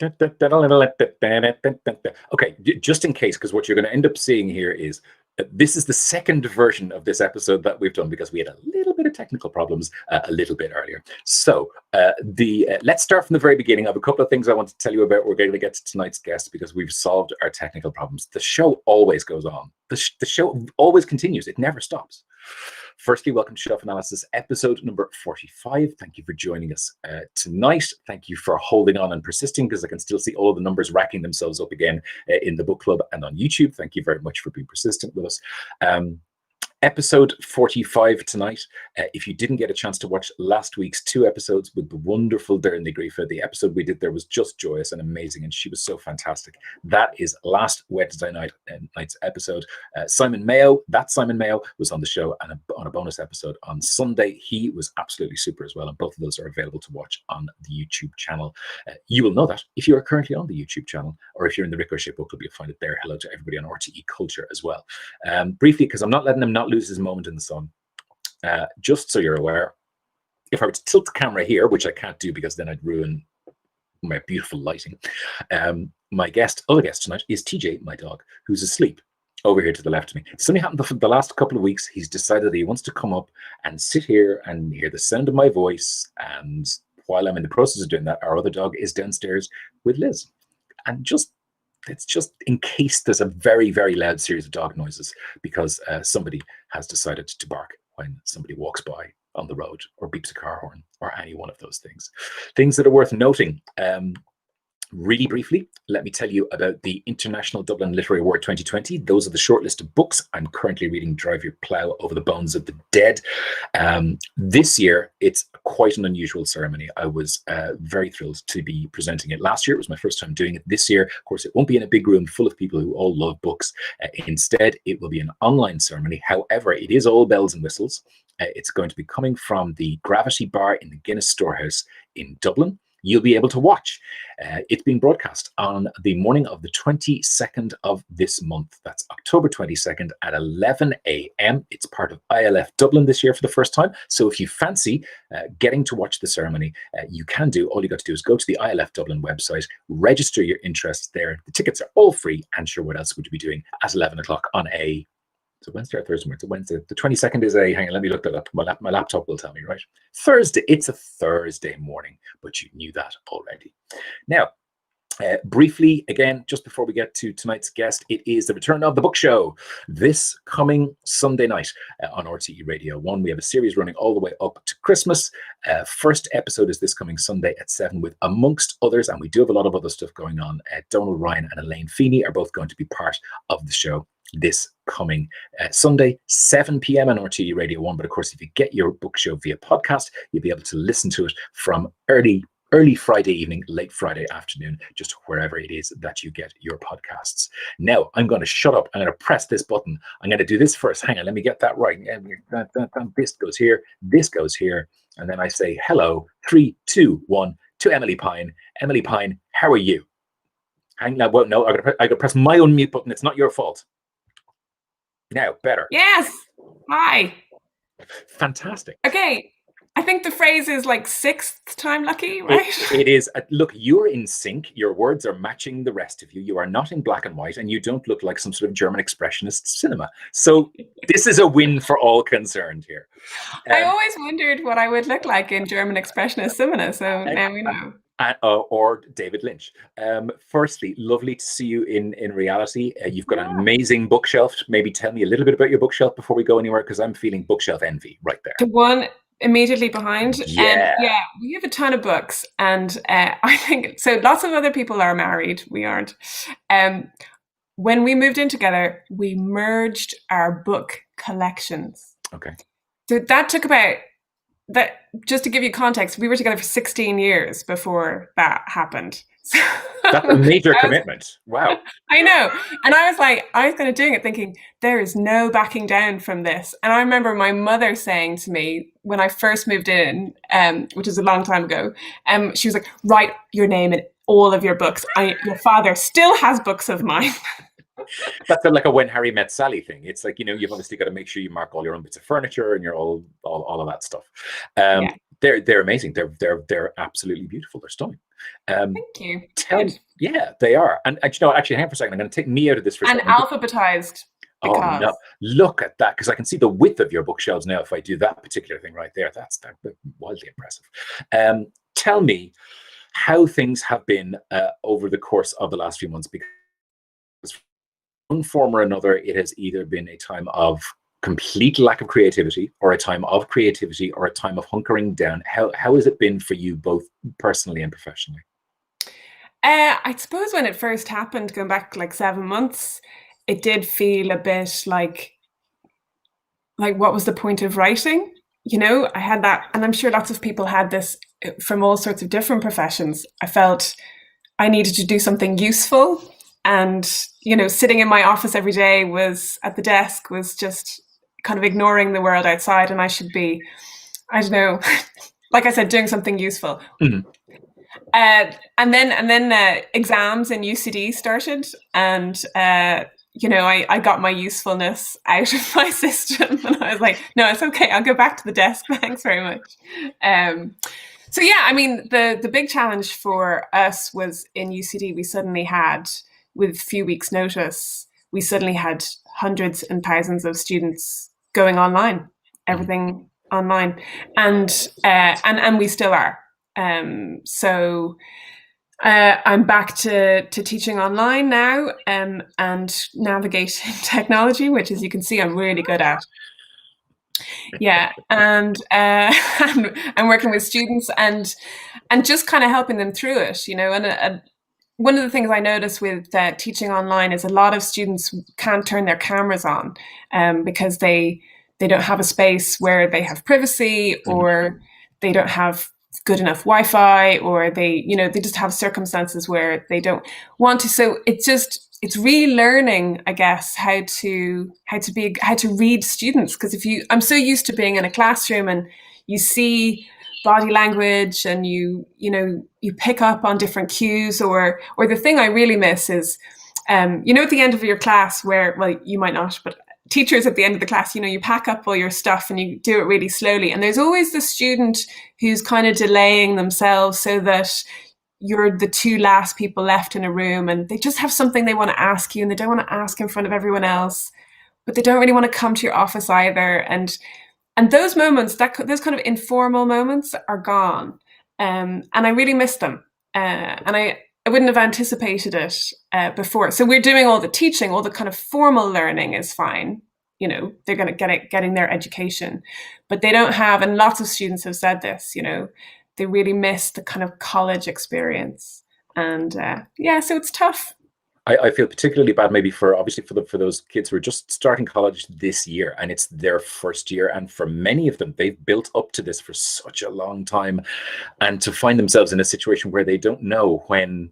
Okay, just in case, because what you're going to end up seeing here is this is the second version of this episode that we've done because we had a little bit of technical problems a little bit earlier. So let's start from the very beginning. I have a couple of things I want to tell you about. We're going to get to tonight's guest because we've solved our technical problems. The show always goes on. The show always continues. It never stops. Firstly, welcome to Shelf Analysis, episode number 45. Thank you for joining us tonight. Thank you for holding on and persisting, because I can still see all of the numbers racking themselves up again in the book club and on YouTube. Thank you very much for being persistent with us. Episode 45 tonight. If you didn't get a chance to watch last week's 2 episodes with the wonderful Darren Grifa, the episode we did there was just joyous and amazing, and she was so fantastic. That is last Wednesday night's episode. Simon Mayo was on the show and on a bonus episode on Sunday. He was absolutely super as well, and both of those are available to watch on the YouTube channel. You will know that if you are currently on the YouTube channel, or if you're in the Ricochet book club, you'll find it there. Hello to everybody on RTE Culture as well. Briefly, because I'm not letting him not lose his moment in the sun. Just so you're aware, if I were to tilt the camera here, which I can't do because then I'd ruin my beautiful lighting, my other guest tonight is TJ, my dog, who's asleep over here to the left of me. It's only happened for the last couple of weeks. He's decided that he wants to come up and sit here and hear the sound of my voice. And while I'm in the process of doing that, our other dog is downstairs with Liz. And it's just in case there's a very, very loud series of dog noises, because somebody has decided to bark when somebody walks by on the road or beeps a car horn or any one of those things. Things that are worth noting. Really briefly, let me tell you about the International Dublin Literary Award 2020. Those are the short list of books. I'm currently reading Drive Your Plough Over the Bones of the Dead. This year, it's quite an unusual ceremony. I was very thrilled to be presenting it. Last year, it was my first time doing it. This year, of course, it won't be in a big room full of people who all love books. Instead, it will be an online ceremony. However, it is all bells and whistles. It's going to be coming from the Gravity Bar in the Guinness Storehouse in Dublin. You'll be able to watch. It's being broadcast on the morning of the 22nd of this month. That's October 22nd at 11 a.m. It's part of ILF Dublin this year for the first time. So if you fancy getting to watch the ceremony, you can do. All you got to do is go to the ILF Dublin website, register your interest there. The tickets are all free. And sure, what else would you be doing at 11 o'clock on a... So Wednesday or Thursday? It's a Wednesday. The 22nd is a, hang on, let me look that up. My laptop will tell me, right? Thursday. It's a Thursday morning, but you knew that already. Now, briefly, again, just before we get to tonight's guest, it is the return of the book show this coming Sunday night on RTE Radio 1. We have a series running all the way up to Christmas. First episode is this coming Sunday at 7 with, amongst others, and we do have a lot of other stuff going on, Donald Ryan and Elaine Feeney are both going to be part of the show this coming Sunday, 7 p.m. on RTE Radio 1. But of course, if you get your book show via podcast, you'll be able to listen to it from early Friday evening, late Friday afternoon, just wherever it is that you get your podcasts. Now, I'm going to shut up. I'm going to press this button. I'm going to do this first. Hang on, let me get that right. This goes here. This goes here. And then I say hello, 3, 2, 1, to Emilie Pine. Emilie Pine, how are you? Hang on. Well, no, I got to press my own mute button. It's not your fault. Now, better. Yes. Hi. Fantastic. Okay. I think the phrase is like 6th time lucky, right? It is. Look, you're in sync. Your words are matching the rest of you. You are not in black and white, and you don't look like some sort of German expressionist cinema. So this is a win for all concerned here. I always wondered what I would look like in German expressionist cinema, so now we know. Or David Lynch. Firstly, lovely to see you in reality. You've got an amazing bookshelf. Maybe tell me a little bit about your bookshelf before we go anywhere, because I'm feeling bookshelf envy right there. The one immediately behind. Yeah. We have a ton of books, and I think so. Lots of other people are married. We aren't. When we moved in together, we merged our book collections. Okay. So that took about. That, just to give you context, we were together for 16 years before that happened. So that's a major commitment. Wow. I know. And I was kind of doing it thinking, there is no backing down from this. And I remember my mother saying to me when I first moved in, which is a long time ago, she was like, write your name in all of your books. Your father still has books of mine. That's like a When Harry Met Sally thing. It's like, you've obviously got to make sure you mark all your own bits of furniture and you're all of that stuff. they're amazing. They're absolutely beautiful. They're stunning. Thank you. Tell Good. me, yeah, they are. And actually, hang on for a second. I'm going to take me out of this for a And second. alphabetized Oh because. no! Look at that, because I can see the width of your bookshelves now. If I do that particular thing right there, that's wildly impressive. Tell me how things have been over the course of the last few months, because one form or another, it has either been a time of complete lack of creativity, or a time of creativity, or a time of hunkering down. How has it been for you, both personally and professionally? I suppose when it first happened, going back like 7 months, it did feel a bit like what was the point of writing? I had that, and I'm sure lots of people had this from all sorts of different professions. I felt I needed to do something useful, and sitting in my office every day was at the desk was just kind of ignoring the world outside, and I should be, I don't know, like I said, doing something useful. Mhm. And then exams in UCD started, and I got my usefulness out of my system, and I was like, no, it's okay. I'll go back to the desk. Thanks very much. So yeah, I mean, the big challenge for us was in UCD. We suddenly had, with a few weeks' notice, we suddenly had hundreds and thousands of students going online, everything online, and we still are. So I'm back to teaching online now, and navigating technology, which, as you can see, I'm really good at. Yeah, and I'm working with students, and just kind of helping them through it, And one of the things I notice with teaching online is a lot of students can't turn their cameras on, because they don't have a space where they have privacy, Mhm. or they don't have good enough Wi-Fi, or they just have circumstances where they don't want to. So it's relearning, I guess, how to read students. Because I'm so used to being in a classroom, and you see body language, and you pick up on different cues, or the thing I really miss is, at the end of your class, where, well, you might not, but teachers at the end of the class, you pack up all your stuff and you do it really slowly, and there's always the student who's kind of delaying themselves so that you're the two last people left in a room, and they just have something they want to ask you, and they don't want to ask in front of everyone else, but they don't really want to come to your office either. And those moments, those kind of informal moments, are gone, and I really miss them. And I wouldn't have anticipated it before. So we're doing all the teaching, all the kind of formal learning is fine. They're going to getting their education, but they don't have. And lots of students have said this. They really miss the kind of college experience, and yeah, so it's tough. I feel particularly bad, maybe for obviously for those kids who are just starting college this year, and it's their first year, and for many of them, they've built up to this for such a long time, and to find themselves in a situation where they don't know when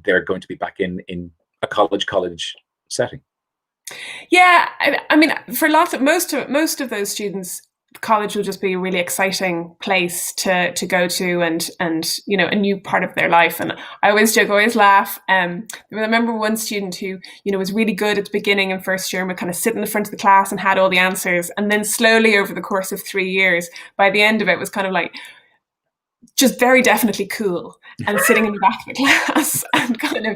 they're going to be back in a college setting. Yeah, I mean, for most of those students, college will just be a really exciting place to go to, and a new part of their life. And I always joke, always laugh. I remember one student who was really good at the beginning in first year, and would kind of sit in the front of the class and had all the answers, and then slowly over the course of 3 years, by the end of it, was kind of like just very definitely cool, and sitting in the back of the class, and kind of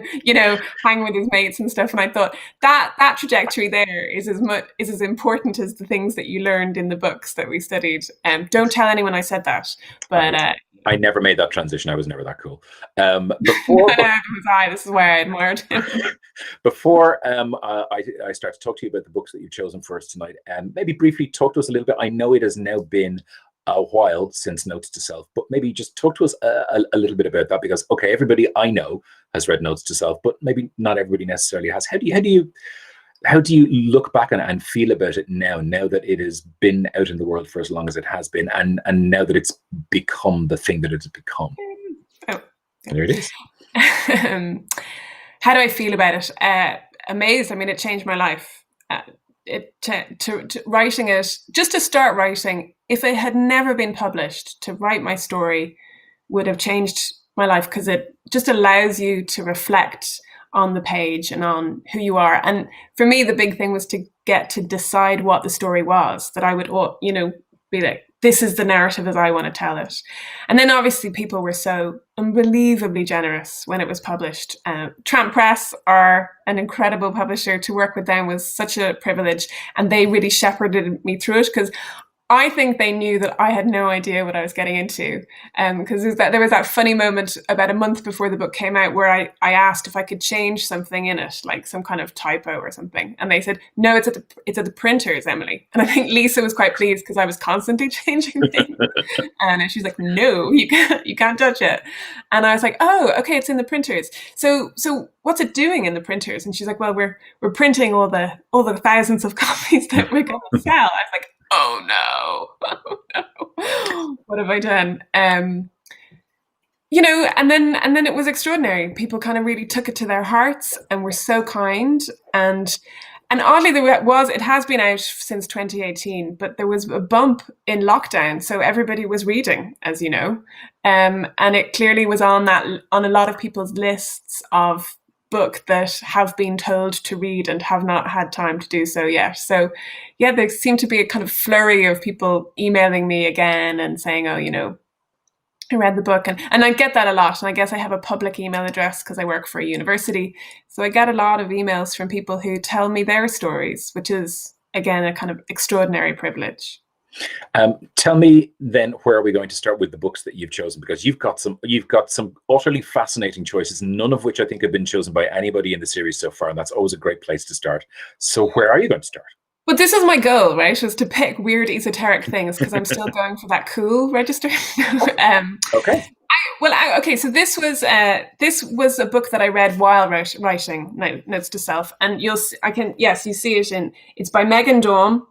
hanging with his mates and stuff. And I thought that trajectory there is as important as the things that you learned in the books that we studied. Don't tell anyone I said that, but I never made that transition. I was never that cool. Before, no, it was this is why I admired him. Before I start to talk to you about the books that you've chosen for us tonight, maybe briefly talk to us a little bit. I know it has now been a while since Notes to Self, but maybe just talk to us a little bit about that, because okay, everybody I know has read Notes to Self, but maybe not everybody necessarily has. How do you look back on it and feel about it now that it has been out in the world for as long as it has been, and now that it's become the thing that it's become? Oh, there it is. How do I feel about it? Amazed. I mean, it changed my life. Writing it, just to start writing, if it had never been published, to write my story would have changed my life, because it just allows you to reflect on the page and on who you are. And for me, the big thing was to get to decide what the story was, that I would, be like, this is the narrative as I want to tell it. And then obviously people were so unbelievably generous when it was published. Tramp Press are an incredible publisher. To work with them was such a privilege, and they really shepherded me through it, because I think they knew that I had no idea what I was getting into. Because there was that funny moment about a month before the book came out where I asked if I could change something in it, like some kind of typo or something. And they said, no, it's at the printers, Emily. And I think Lisa was quite pleased because I was constantly changing things. And she's like, no, you can't touch it. And I was like, oh, okay, it's in the printers. So what's it doing in the printers? And she's like, well, we're printing all the thousands of copies that we're going to sell. I was like, oh no, what have I done? And then it was extraordinary. People kind of really took it to their hearts and were so kind. And oddly, it has been out since 2018, but there was a bump in lockdown, so everybody was reading, as you know, and it clearly was on a lot of people's lists of book that have been told to read and have not had time to do so yet. So yeah, there seemed to be a kind of flurry of people emailing me again and saying, oh, I read the book. And I get that a lot. And I guess I have a public email address because I work for a university. So I get a lot of emails from people who tell me their stories, which is, again, a kind of extraordinary privilege. Tell me then, where are we going to start with the books that you've chosen? Because you've got some utterly fascinating choices, none of which I think have been chosen by anybody in the series so far, and that's always a great place to start. So where are you going to start? Well, this is my goal, right? Is to pick weird esoteric things, because I'm still going for that cool register. Okay. Okay. So this was a book that I read while writing Notes to Self, and you see it it's by Megan Daum.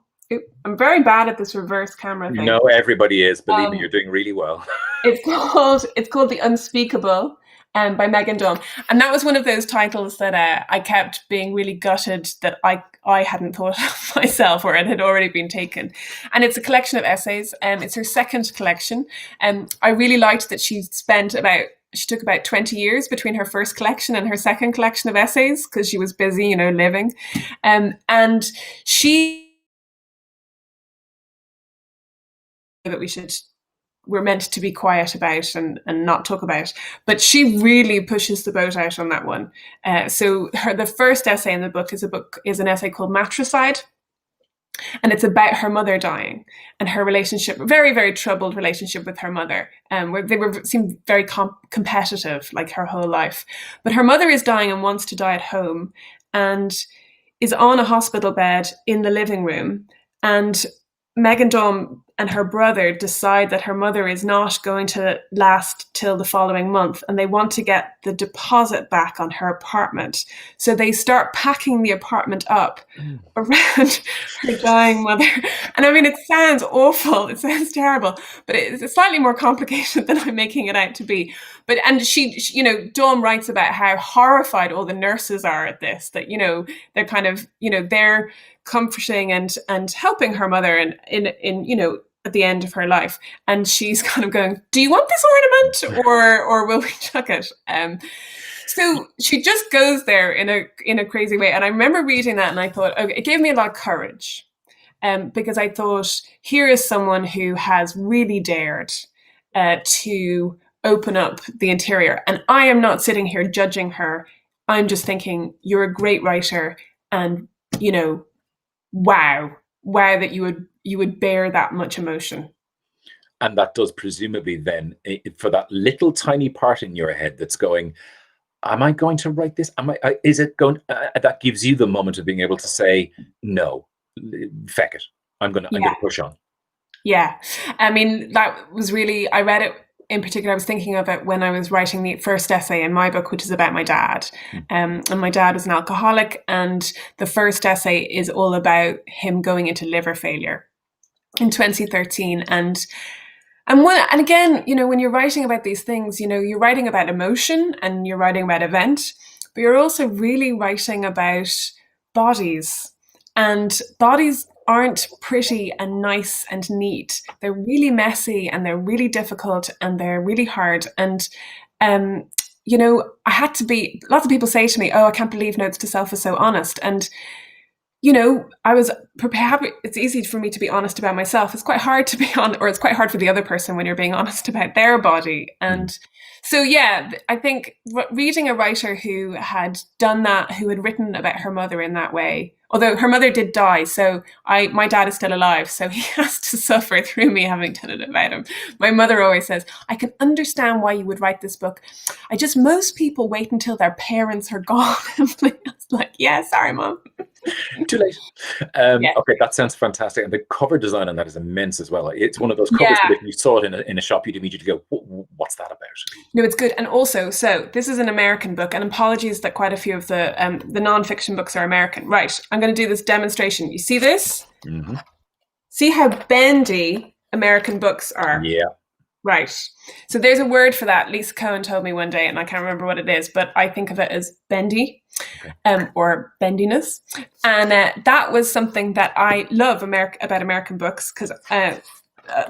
I'm very bad at this reverse camera thing. No, everybody is. Believe me, you're doing really well. It's called The Unspeakable, by Megan Daum, and that was one of those titles that I kept being really gutted that I hadn't thought of myself, or it had already been taken. And it's a collection of essays. It's her second collection, and I really liked that she took about 20 years between her first collection and her second collection of essays, because she was busy, living, and that we're meant to be quiet about and not talk about. But she really pushes the boat out on that one. So the first essay in the book is an essay called Matricide. And it's about her mother dying and her relationship, very, very troubled relationship with her mother, where they seemed very competitive, like her whole life. But her mother is dying and wants to die at home, and is on a hospital bed in the living room. And Megan Daum and her brother decide that her mother is not going to last till the following month, and they want to get the deposit back on her apartment. So they start packing the apartment up around her dying mother. And I mean, it sounds awful. It sounds terrible, but it's slightly more complicated than I'm making it out to be. And she Daum writes about how horrified all the nurses are at this, that, they're kind of, they're comforting and helping her mother in at the end of her life, and she's kind of going, do you want this ornament or will we chuck it? So she just goes there in a crazy way. And I remember reading that and I thought, okay, it gave me a lot of courage, because I thought, here is someone who has really dared to open up the interior, and I am not sitting here judging her. I'm just thinking, you're a great writer, and wow that you would bear that much emotion. And that does presumably then, for that little tiny part in your head that's going, am I going to write this? Is it going, that gives you the moment of being able to say, no, feck it. I'm going to push on. Yeah. I mean, that was really, I read it in particular, I was thinking of it when I was writing the first essay in my book, which is about my dad. And my dad was an alcoholic, and the first essay is all about him going into liver failure in 2013. And again, when you're writing about these things, you're writing about emotion and you're writing about event, but you're also really writing about bodies. And bodies aren't pretty and nice and neat. They're really messy, and they're really difficult, and they're really hard. And, I had to be, lots of people say to me, oh, I can't believe Notes to Self is so honest. And I was prepared. It's easy for me to be honest about myself. It's quite hard to be on, or it's quite hard for the other person when you're being honest about their body. Mm. And so, yeah, I think reading a writer who had done that, who had written about her mother in that way, although her mother did die, so my dad is still alive, so he has to suffer through me having done it about him. My mother always says, I can understand why you would write this book. Most people wait until their parents are gone. It's like, yeah, sorry, Mom. Too late. Yeah. Okay, that sounds fantastic. And the cover design on that is immense as well. It's one of those covers Yeah. that if you saw it in a shop, you'd immediately go, what's that about? No, it's good. And also, so this is an American book, and apologies that quite a few of the non-fiction books are American. Right, I'm going to do this demonstration. You see this? Mm-hmm. See how bendy American books are? Yeah. Right. So there's a word for that. Lisa Cohen told me one day, and I can't remember what it is, but I think of it as bendy, or bendiness. And that was something that I love about American books, because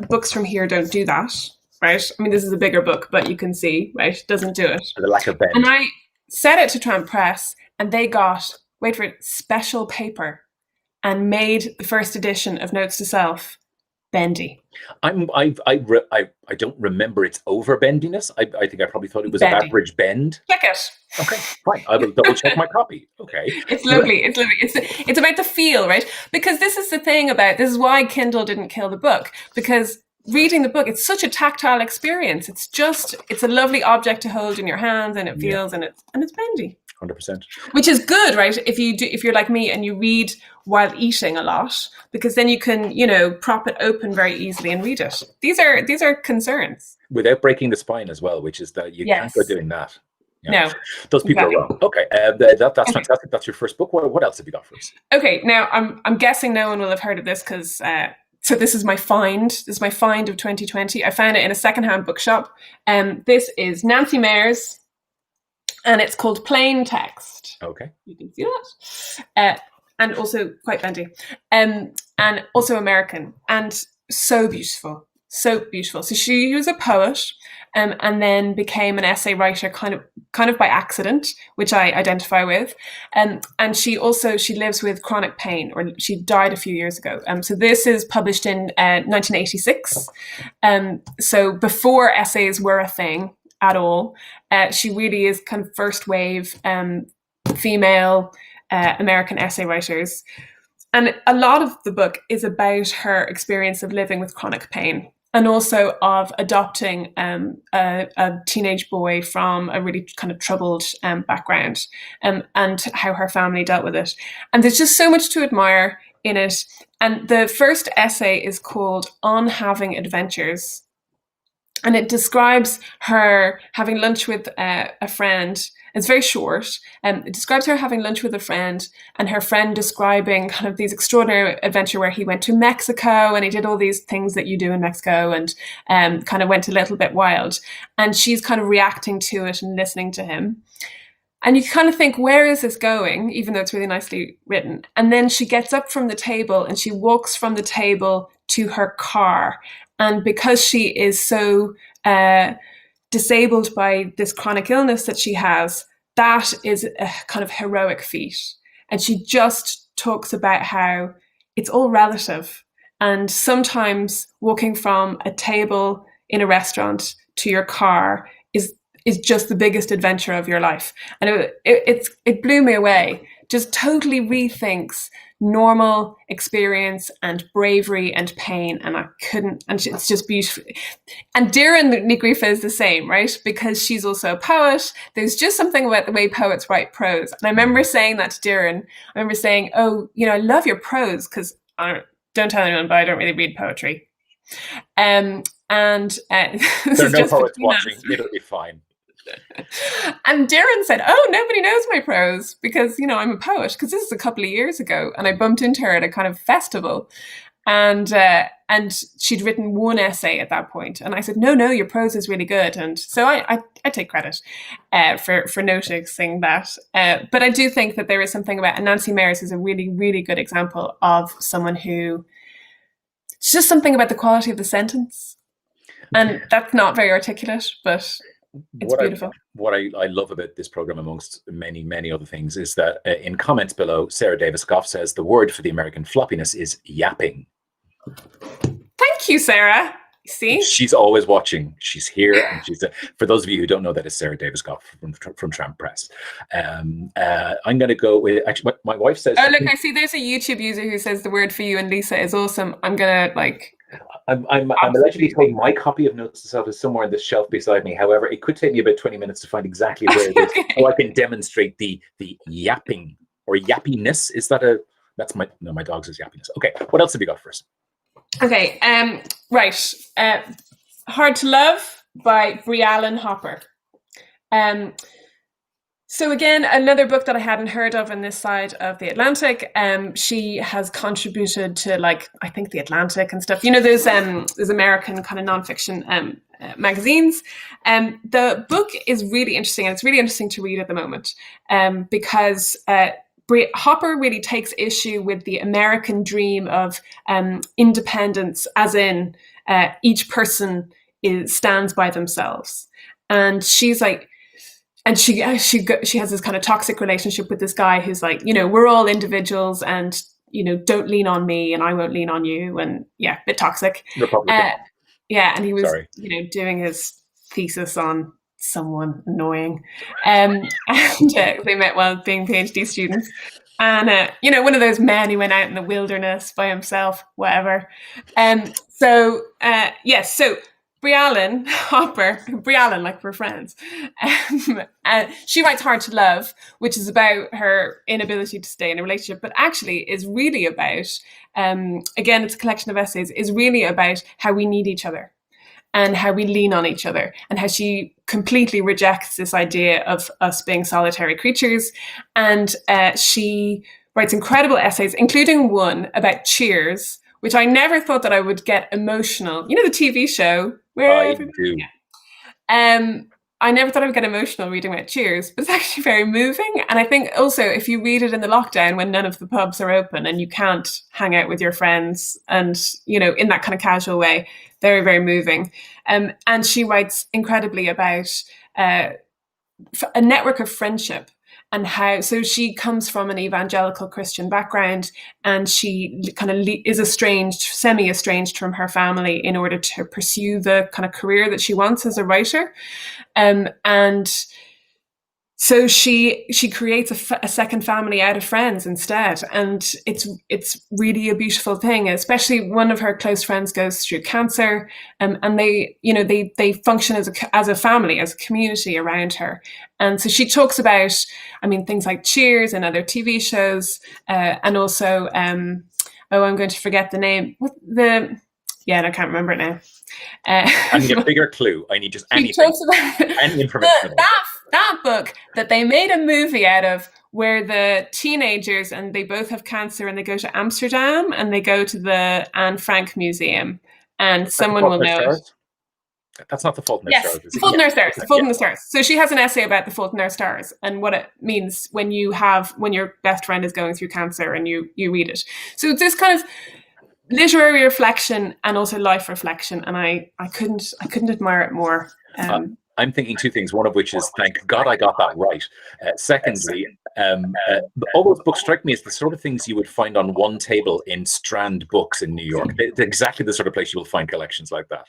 books from here don't do that. Right. I mean, this is a bigger book, but you can see, right, it doesn't do it. The lack of bend. And I set it to Tramp Press, and they got, wait for it, special paper, and made the first edition of Notes to Self bendy. I don't remember its over bendiness. I think I probably thought it was Bendy. of average bend. Check it. Okay, fine. I will double check my copy. Okay. It's lovely. It's lovely. It's about the feel, right? Because this is the thing this is why Kindle didn't kill the book, because reading the book, it's such a tactile experience. It's a lovely object to hold in your hands, and it feels, and it's bendy. 100%. Which is good, right? If you're like me and you read while eating a lot, because then you can, prop it open very easily and read it. These are concerns. Without breaking the spine as well, which is that you can't go doing that. No. Those people are wrong. Okay, that's fantastic. That's your first book. What else have you got for us? Okay, now I'm guessing no one will have heard of this, because so this is my find. This is my find of 2020. I found it in a secondhand bookshop. This is Nancy Mayer's, and it's called Plain Text. Okay. You can see that. And also quite bendy. And also American. And so beautiful. So beautiful. So she was a poet, and then became an essay writer kind of by accident, which I identify with. And she lives with chronic pain, or she died a few years ago. So this is published in 1986. So before essays were a thing at all. She really is kind of first wave female American essay writers. And a lot of the book is about her experience of living with chronic pain, and also of adopting a teenage boy from a really kind of troubled background, and how her family dealt with it. And there's just so much to admire in it. And the first essay is called On Having Adventures. And it describes her having lunch with a friend. It's very short. It describes her having lunch with a friend, and her friend describing kind of these extraordinary adventure where he went to Mexico, and he did all these things that you do in Mexico, and kind of went a little bit wild. And she's kind of reacting to it and listening to him. And you kind of think, where is this going? Even though it's really nicely written. And then she gets up from the table, and she walks from the table to her car. And because she is so disabled by this chronic illness that she has, that is a kind of heroic feat. And she just talks about how it's all relative. And sometimes walking from a table in a restaurant to your car is just the biggest adventure of your life. And it blew me away. Just totally rethinks normal experience and bravery and pain, and it's just beautiful. And Doireann Ní Ghríofa is the same, right? Because she's also a poet. There's just something about the way poets write prose. And I remember saying that to Doireann. I remember saying, I love your prose, because don't tell anyone, but I don't really read poetry. There are no poets watching. It'll be fine. And Doireann said, nobody knows my prose because, I'm a poet, because this is a couple of years ago, and I bumped into her at a kind of festival, and she'd written one essay at that point. And I said, no, your prose is really good. And so I take credit for noticing that. But I do think that there is something about, and Nancy Mayer's is a really, really good example of someone who, it's just something about the quality of the sentence. And that's not very articulate, but It's what I beautiful. what I love about this program, amongst many many other things, is that in comments below, Sarah Davis Goff says the word for the American floppiness is yapping. Thank you, Sarah. See, she's always watching. She's here, and she's for those of you who don't know, that is Sarah Davis Goff from Tramp Press. I'm going to go with, actually, my wife says. Oh, look, I see. There's a YouTube user who says the word for you and Lisa is awesome. I'm gonna like. I'm allegedly told my copy of Notes to Self is somewhere on the shelf beside me. However, it could take me about 20 minutes to find exactly where it is, so I can demonstrate the yapping or yappiness. Is that a? That's my no. My dog says yappiness. Okay, what else have you got for us? Okay, right. Hard to Love by Briallen Hopper. So again, another book that I hadn't heard of on this side of the Atlantic. She has contributed to, like, I think The Atlantic and stuff. You know, there's American kind of nonfiction magazines. The book is really interesting, and it's really interesting to read at the moment because Hopper really takes issue with the American dream of independence, as in each person stands by themselves, and she's like. And she has this kind of toxic relationship with this guy who's like, you know, we're all individuals, and, you know, don't lean on me and I won't lean on you, and yeah, a bit toxic. Republican. Yeah, and he was, you know, doing his thesis on someone annoying, and they met while being PhD students. And you know, one of those men who went out in the wilderness by himself, whatever. So Briallen Hopper, Briallen, like we're friends. She writes Hard to Love, which is about her inability to stay in a relationship, but actually is really about, again, it's a collection of essays, is really about how we need each other and how we lean on each other, and how she completely rejects this idea of us being solitary creatures. And she writes incredible essays, including one about Cheers, which I never thought that I would get emotional. You know, the TV show where I do. I never thought I would get emotional reading about Cheers, but it's actually very moving. And I think also if you read it in the lockdown when none of the pubs are open and you can't hang out with your friends and, you know, in that kind of casual way, very, very moving. And she writes incredibly about a network of friendship. And how, so she comes from an evangelical Christian background, and she kind of is semi-estranged from her family in order to pursue the kind of career that she wants as a writer. And so she creates a second family out of friends instead, and it's really a beautiful thing. Especially one of her close friends goes through cancer, and they function as a family, as a community around her. And so she talks about, I mean, things like Cheers and other TV shows, and also I'm going to forget the name. I can't remember it now. I need a bigger clue. I need just anything, any information. That book that they made a movie out of, where the teenagers, and they both have cancer, and they go to Amsterdam and they go to the Anne Frank Museum, and someone will know it. That's not The Fault in Our Stars. The Fault in Our Stars. The Fault in Our Stars. So she has an essay about The Fault in Our Stars and what it means when your best friend is going through cancer and you read it. So it's this kind of literary reflection and also life reflection, and I couldn't admire it more. I'm thinking two things, one of which is, thank God I got that right. Secondly, all those books strike me as the sort of things you would find on one table in Strand Books in New York. They're exactly the sort of place you will find collections like that.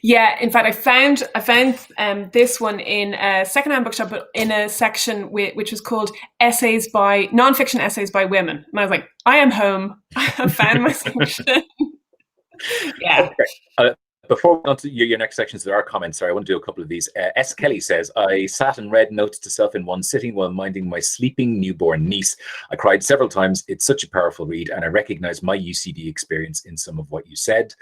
Yeah, in fact, I found this one in a secondhand bookshop, but in a section which was called Nonfiction Essays by Women. And I was like, I am home. I have found my section. Yeah. Okay. Before we go on to your next sections, there are comments. Sorry, I want to do a couple of these. S. Kelly says, I sat and read Notes to Self in one sitting while minding my sleeping newborn niece. I cried several times. It's such a powerful read, and I recognize my UCD experience in some of what you said.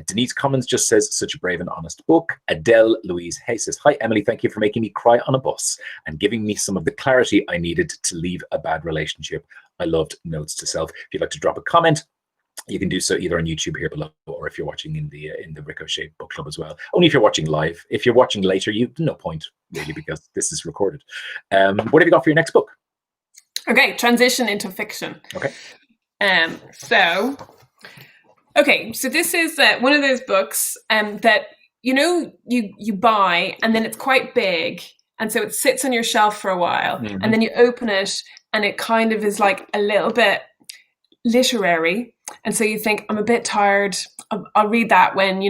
Denise Commons just says, such a brave and honest book. Adele Louise Hay says, hi, Emily, thank you for making me cry on a bus and giving me some of the clarity I needed to leave a bad relationship. I loved Notes to Self. If you'd like to drop a comment, you can do so either on YouTube here below, or if you're watching in the Ricochet Book Club as well. Only if you're watching live. If you're watching later, you've no point really, because this is recorded. What have you got for your next book? Okay, transition into fiction. Okay. So this is one of those books that you buy and then it's quite big, and so it sits on your shelf for a while, Mm-hmm. and then you open it and it kind of is like a little bit literary, and so you think, I'm a bit tired, I'll read that when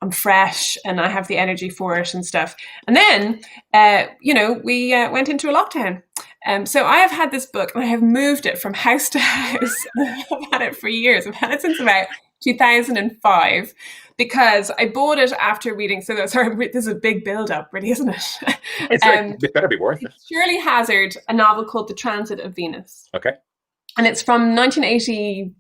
I'm fresh and I have the energy for it and stuff. And then we went into a lockdown. So I have had this book and I have moved it from house to house. I've had it for years. I've had it since about 2005 because I bought it after reading. So sorry, this is a big build-up, really, isn't it? It better be worth it. Shirley Hazard, a novel called The Transit of Venus. Okay. And it's from 1983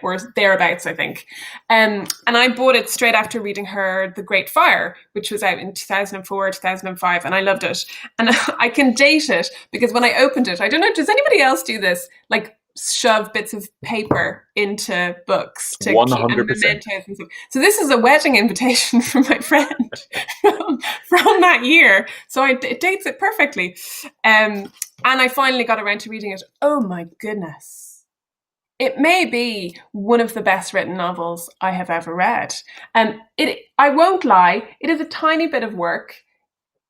or thereabouts, I think. And I bought it straight after reading her The Great Fire, which was out in 2004, 2005, and I loved it. And I can date it because when I opened it, I don't know, does anybody else do this? Like shove bits of paper into books to 100%. So this is a wedding invitation from my friend from that year. So it dates it perfectly. And I finally got around to reading it. Oh my goodness. It may be one of the best written novels I have ever read. And I won't lie, it is a tiny bit of work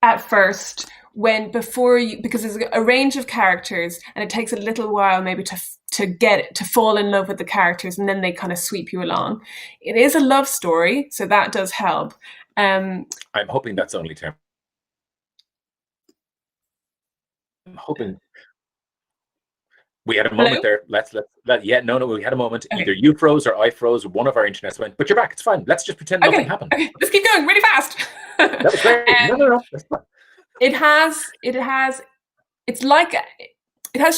at first because there's a range of characters and it takes a little while maybe to fall in love with the characters, and then they kind of sweep you along. It is a love story, so that does help. I'm hoping that's only temporary. I'm hoping we had a moment there. We had a moment. Okay. Either you froze or I froze. One of our internets went, but you're back. It's fine. Let's just pretend nothing happened. Okay. Let's keep going really fast. That was great. No. That's fine. It has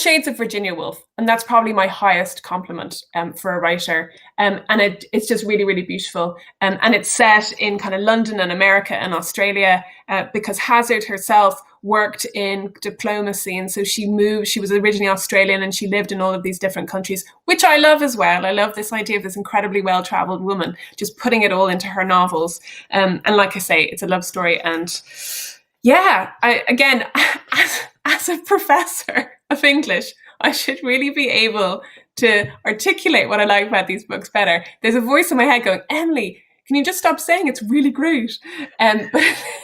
shades of Virginia Woolf, and that's probably my highest compliment for a writer. And it's just really, really beautiful. And it's set in kind of London and America and Australia because Hazard herself worked in diplomacy, and so she was originally Australian and she lived in all of these different countries, which I love as well. I love this idea of this incredibly well-traveled woman just putting it all into her novels. And like I say, it's a love story. And yeah, as a professor of English, I should really be able to articulate what I like about these books better. There's a voice in my head going, Emily, can you just stop saying it's really great? But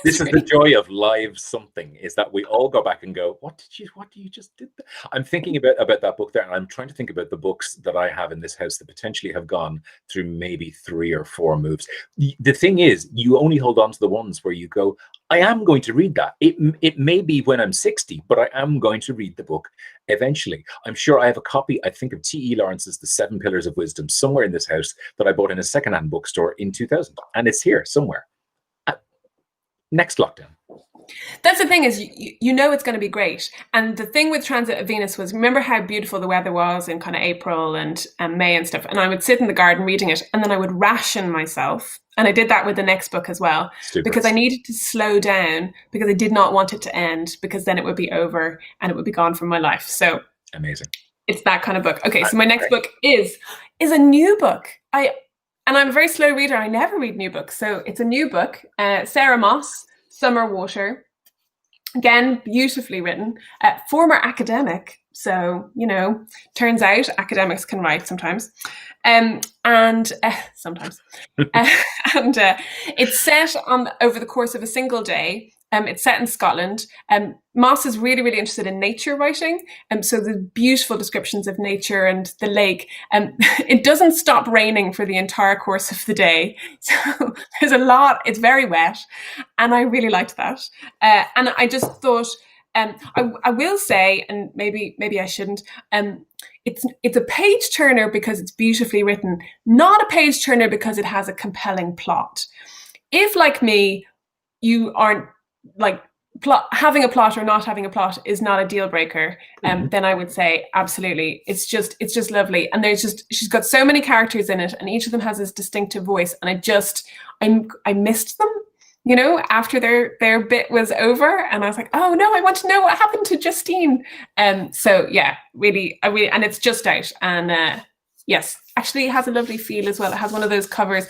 this is the joy of live something, is that we all go back and go, what do you just did? I'm thinking about that book there, and I'm trying to think about the books that I have in this house that potentially have gone through maybe 3 or 4 moves. The thing is, you only hold on to the ones where you go, I am going to read that. It may be when I'm 60, but I am going to read the book eventually. I'm sure I have a copy, I think, of T.E. Lawrence's The 7 Pillars of Wisdom somewhere in this house that I bought in a secondhand bookstore in 2000. And it's here somewhere. Next lockdown. That's the thing, is you know it's going to be great. And the thing with Transit of Venus was, remember how beautiful the weather was in kind of April and May and stuff. And I would sit in the garden reading it, and then I would ration myself. And I did that with the next book as well. Super. Because I needed to slow down, because I did not want it to end, because then it would be over and it would be gone from my life. So amazing. It's that kind of book. Okay, so my next book is a new book. And I'm a very slow reader. I never read new books. So it's a new book. Sarah Moss, Summer Water. Again, beautifully written. Former academic. So, turns out academics can write sometimes. Sometimes. And it's set over the course of a single day. It's set in Scotland. Moss is really, really interested in nature writing. So the beautiful descriptions of nature and the lake. It doesn't stop raining for the entire course of the day. So there's a lot. It's very wet. And I really liked that. And I just thought, I will say, and maybe I shouldn't, it's a page turner because it's beautifully written, not a page turner because it has a compelling plot. If, like me, you aren't having a plot or not having a plot is not a deal breaker, then I would say absolutely. It's just lovely. And she's got so many characters in it, and each of them has this distinctive voice. And I missed them, after their bit was over, and I was like, oh no, I want to know what happened to Justine. So yeah, really, and it's just out. And yes, actually it has a lovely feel as well. It has one of those covers.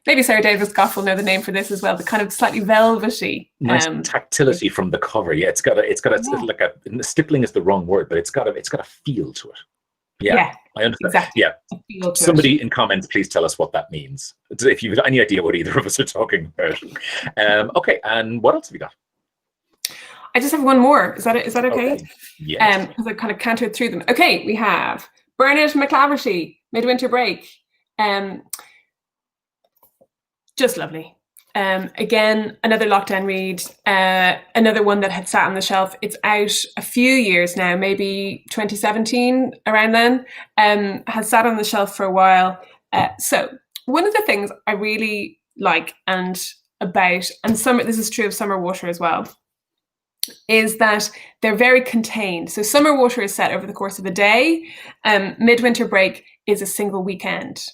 Maybe Sarah Davis Goff will know the name for this as well. The kind of slightly velvety, nice tactility from the cover. Yeah, it's got a like stippling is the wrong word, but it's got a feel to it. Yeah, Yeah, I understand. exactly. Yeah. A feel to it. Somebody in comments, please tell us what that means. If you've any idea what either of us are talking about. Okay, and what else have you got? I just have one more. Is that it? Is that okay? Okay. Yes. Because I kind of cantered through them. Okay, we have Bernard McClaverty, Midwinter Break. Um, just lovely. Again, another lockdown read, another one that had sat on the shelf. It's out a few years now, maybe 2017, around then, has sat on the shelf for a while. So one of the things I really like and about, and this is true of Summer Water as well, is that they're very contained. So Summer Water is set over the course of a day. Midwinter Break is a single weekend.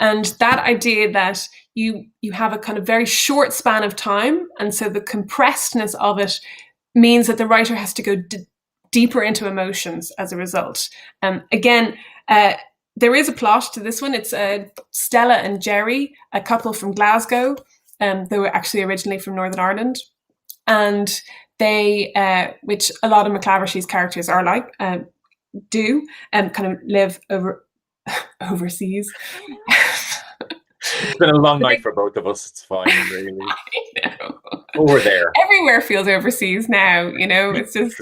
And that idea that you have a kind of very short span of time, and so the compressedness of it means that the writer has to go deeper into emotions as a result. Again, there is a plot to this one. It's Stella and Jerry, a couple from Glasgow. They were actually originally from Northern Ireland. And they, which a lot of McClaverty's characters are like, do, kind of live overseas. It's been a long night for both of us. It's fine, really. I know. Over there. Everywhere feels overseas now, you know, it's just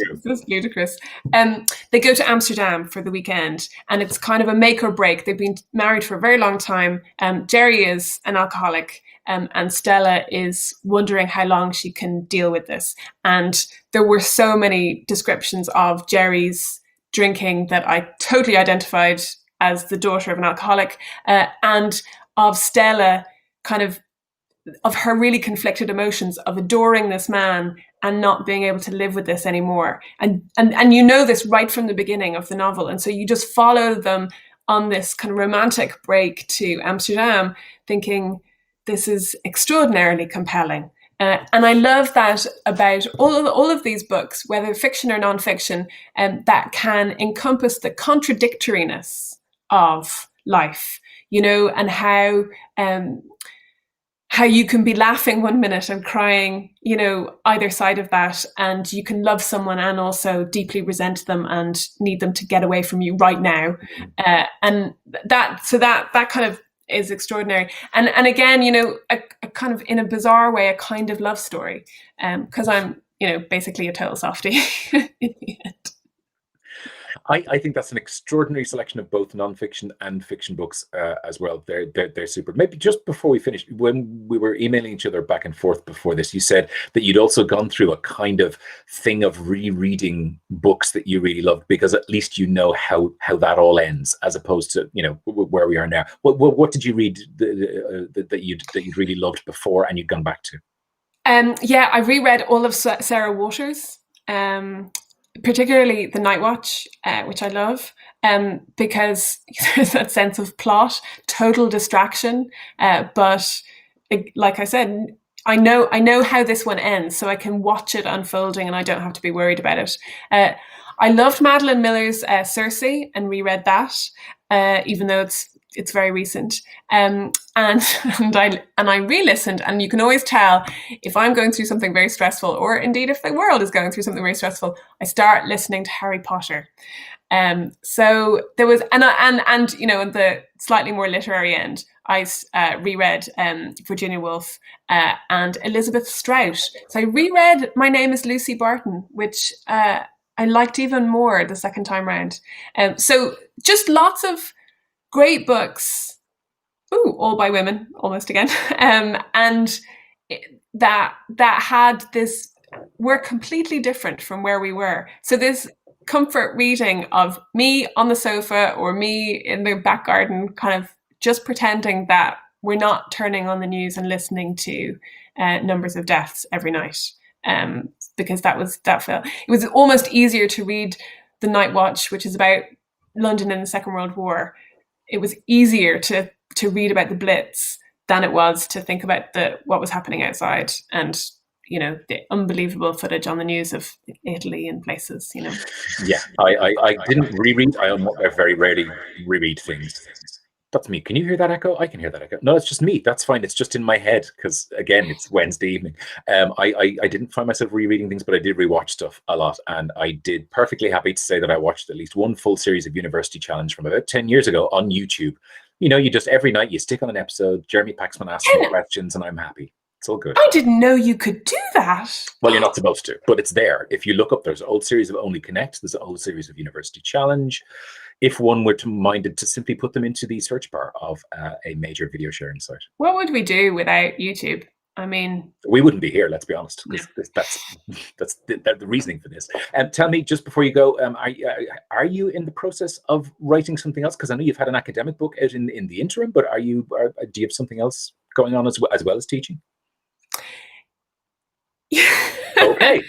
ludicrous. They go to Amsterdam for the weekend, and it's kind of a make or break. They've been married for a very long time. Jerry is an alcoholic, and Stella is wondering how long she can deal with this. And there were so many descriptions of Jerry's drinking that I totally identified as the daughter of an alcoholic, and of Stella kind of her really conflicted emotions of adoring this man and not being able to live with this anymore. And you know this right from the beginning of the novel. And so you just follow them on this kind of romantic break to Amsterdam, thinking this is extraordinarily compelling. And I love that about all of these books, whether fiction or nonfiction, that can encompass the contradictoriness of life, you know, and how you can be laughing one minute and crying, you know, either side of that, and you can love someone and also deeply resent them and need them to get away from you right now, and that kind of is extraordinary. And again, you know, a kind of, in a bizarre way, a kind of love story, because I'm, you know, basically a total softie in the end. I think that's an extraordinary selection of both nonfiction and fiction books as well. They're super. Maybe just before we finish, when we were emailing each other back and forth before this, you said that you'd also gone through a kind of thing of rereading books that you really loved, because at least you know how that all ends, as opposed to, you know, where we are now. What did you read that you'd really loved before and you'd gone back to? Yeah, I reread all of Sarah Waters. Particularly The Night Watch, which I love, because there's that sense of plot, total distraction. But like I said, I know how this one ends, so I can watch it unfolding and I don't have to be worried about it. I loved Madeline Miller's Circe and reread that, even though it's very recent. And I re-listened, and you can always tell if I'm going through something very stressful, or indeed if the world is going through something very stressful, I start listening to Harry Potter. So there was, and you know, at the slightly more literary end, I reread Virginia Woolf and Elizabeth Strout. So I reread My Name is Lucy Barton, which I liked even more the second time round. So just lots of great books, all by women, almost again, and that had this, were completely different from where we were. So this comfort reading of me on the sofa or me in the back garden, kind of just pretending that we're not turning on the news and listening to numbers of deaths every night, because it was almost easier to read The Night Watch, which is about London in the Second World War. It was easier to read about the Blitz than it was to think about what was happening outside, and, you know, the unbelievable footage on the news of Italy and places, you know. Yeah, I didn't reread. I very rarely reread things. That's me. Can you hear that echo? I can hear that echo. No, it's just me. That's fine. It's just in my head because, again, it's Wednesday evening. I didn't find myself rereading things, but I did rewatch stuff a lot. And I did perfectly happy to say that I watched at least one full series of University Challenge from about 10 years ago on YouTube. You know, you just every night you stick on an episode, Jeremy Paxman asks me questions, and I'm happy. It's all good. I didn't know you could do that. Well, you're not supposed to, but it's there. If you look up, there's an old series of Only Connect. There's an old series of University Challenge. If one were minded to simply put them into the search bar of a major video sharing site. What would we do without YouTube? I mean, we wouldn't be here, let's be honest, because that's the reasoning for this. And tell me, just before you go, are you in the process of writing something else? Because I know you've had an academic book out in the interim, but do you have something else going on as well as teaching? Okay.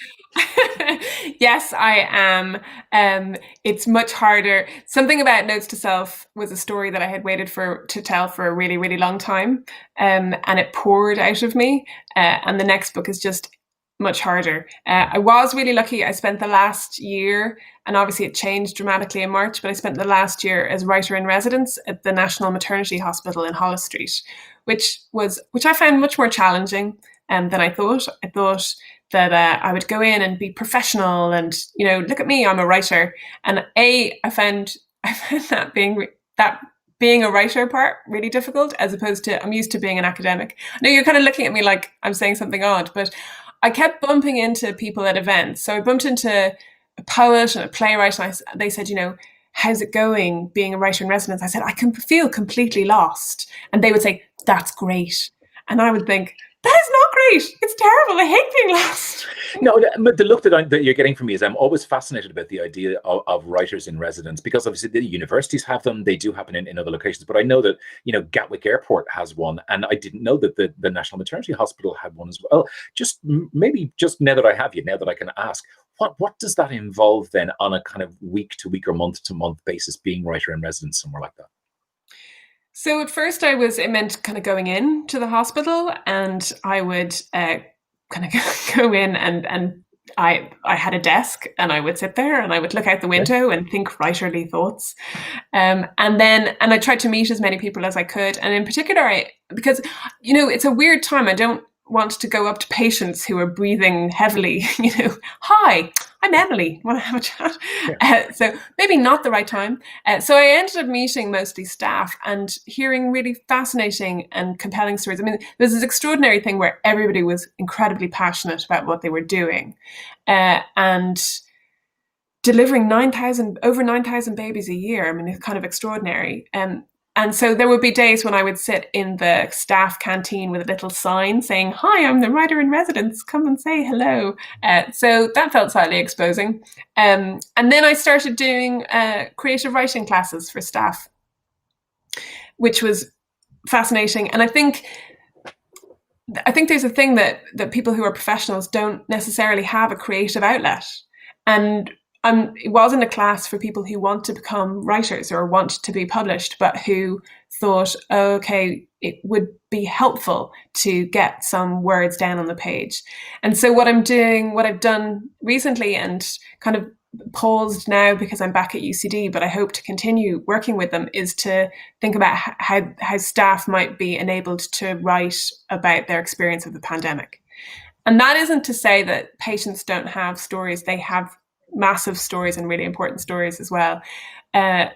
Yes, I am. It's much harder. Something about Notes to Self was a story that I had waited to tell for a really, really long time, and it poured out of me. And the next book is just much harder. I was really lucky. I spent the last year, and obviously it changed dramatically in March, but I spent the last year as writer in residence at the National Maternity Hospital in Holles Street, which I found much more challenging than I thought. I thought that I would go in and be professional and, look at me, I'm a writer. And I found that being a writer part really difficult, as opposed to I'm used to being an academic. I know you're kind of looking at me like I'm saying something odd, but I kept bumping into people at events. So I bumped into a poet and a playwright, and they said, how's it going being a writer in residence? I said, I can feel completely lost. And they would say, that's great. And I would think, that is not great. It's terrible. I hate being lost. No, the look that you're getting from me is I'm always fascinated about the idea of writers in residence, because obviously the universities have them. They do happen in other locations. But I know that, Gatwick Airport has one. And I didn't know that the National Maternity Hospital had one as well. Just now that I have you, now that I can ask, what does that involve then on a kind of week to week or month to month basis, being writer in residence somewhere like that? So at first it meant kind of going in to the hospital, and I would kind of go in and I had a desk, and I would sit there and I would look out the window and think writerly thoughts. And I tried to meet as many people as I could. And in particular, because, it's a weird time. I don't want to go up to patients who are breathing heavily, hi, I'm Emilie, want to have a chat? Yeah. So maybe not the right time. So I ended up meeting mostly staff and hearing really fascinating and compelling stories. I mean, there's this extraordinary thing where everybody was incredibly passionate about what they were doing, and delivering over 9,000 babies a year. I mean, it's kind of extraordinary. And so there would be days when I would sit in the staff canteen with a little sign saying, hi, I'm the writer in residence, come and say hello. So that felt slightly exposing. And then I started doing creative writing classes for staff, which was fascinating. And I think there's a thing that people who are professionals don't necessarily have a creative outlet. And it wasn't a class for people who want to become writers or want to be published, but who thought, okay, it would be helpful to get some words down on the page. And so what I've done recently, and kind of paused now because I'm back at UCD, but I hope to continue working with them, is to think about how staff might be enabled to write about their experience of the pandemic. And that isn't to say that patients don't have stories. They have massive stories and really important stories as well. And,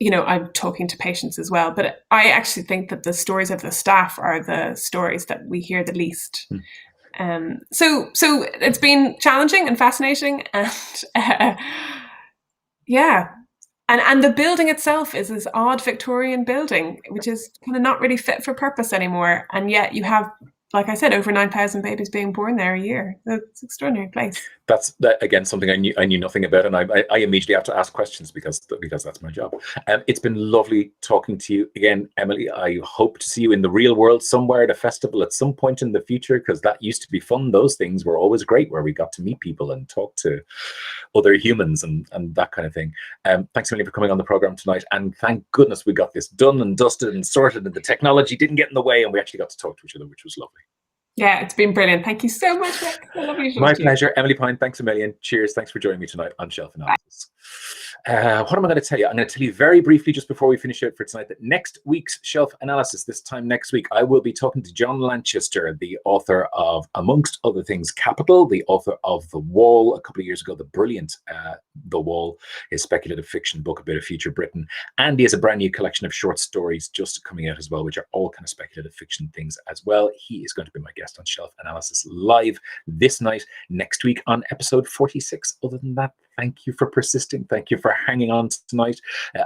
I'm talking to patients as well. But I actually think that the stories of the staff are the stories that we hear the least. So it's been challenging and fascinating. And yeah. And the building itself is this odd Victorian building, which is kind of not really fit for purpose anymore. And yet you have, like I said, over 9,000 babies being born there a year. It's an extraordinary place. That's again something I knew nothing about, and I immediately have to ask questions because that's my job. It's been lovely talking to you again, Emilie. I hope to see you in the real world somewhere at a festival at some point in the future, because that used to be fun. Those things were always great, where we got to meet people and talk to other humans and that kind of thing. Thanks, Emilie, for coming on the program tonight, and thank goodness we got this done and dusted and sorted, and the technology didn't get in the way, and we actually got to talk to each other, which was lovely. Yeah, it's been brilliant. Thank you so much, Rick. I love you to talk My to you. pleasure. Emilie Pine, thanks a million. Cheers. Thanks for joining me tonight on Shelf Bye. Analysis. What am I going to tell you? I'm going to tell you very briefly, just before we finish out for tonight, that next week's Shelf Analysis, this time next week, I will be talking to John Lanchester, the author of, amongst other things, Capital, the author of The Wall, a couple of years ago, the brilliant The Wall, his speculative fiction book about a future Britain. And he has a brand new collection of short stories just coming out as well, which are all kind of speculative fiction things as well. He is going to be my guest on Shelf Analysis live this night, next week on episode 46. Other than that, thank you for persisting. Thank you for hanging on tonight.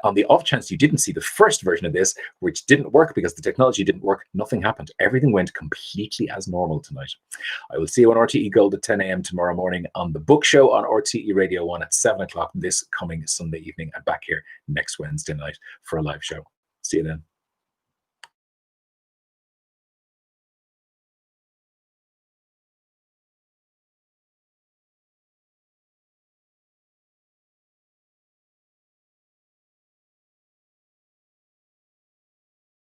On the off chance you didn't see the first version of this, which didn't work because the technology didn't work, nothing happened. Everything went completely as normal tonight. I will see you on RTE Gold at 10 a.m. tomorrow morning, on The Book Show on RTE Radio 1 at 7 o'clock this coming Sunday evening, and back here next Wednesday night for a live show. See you then.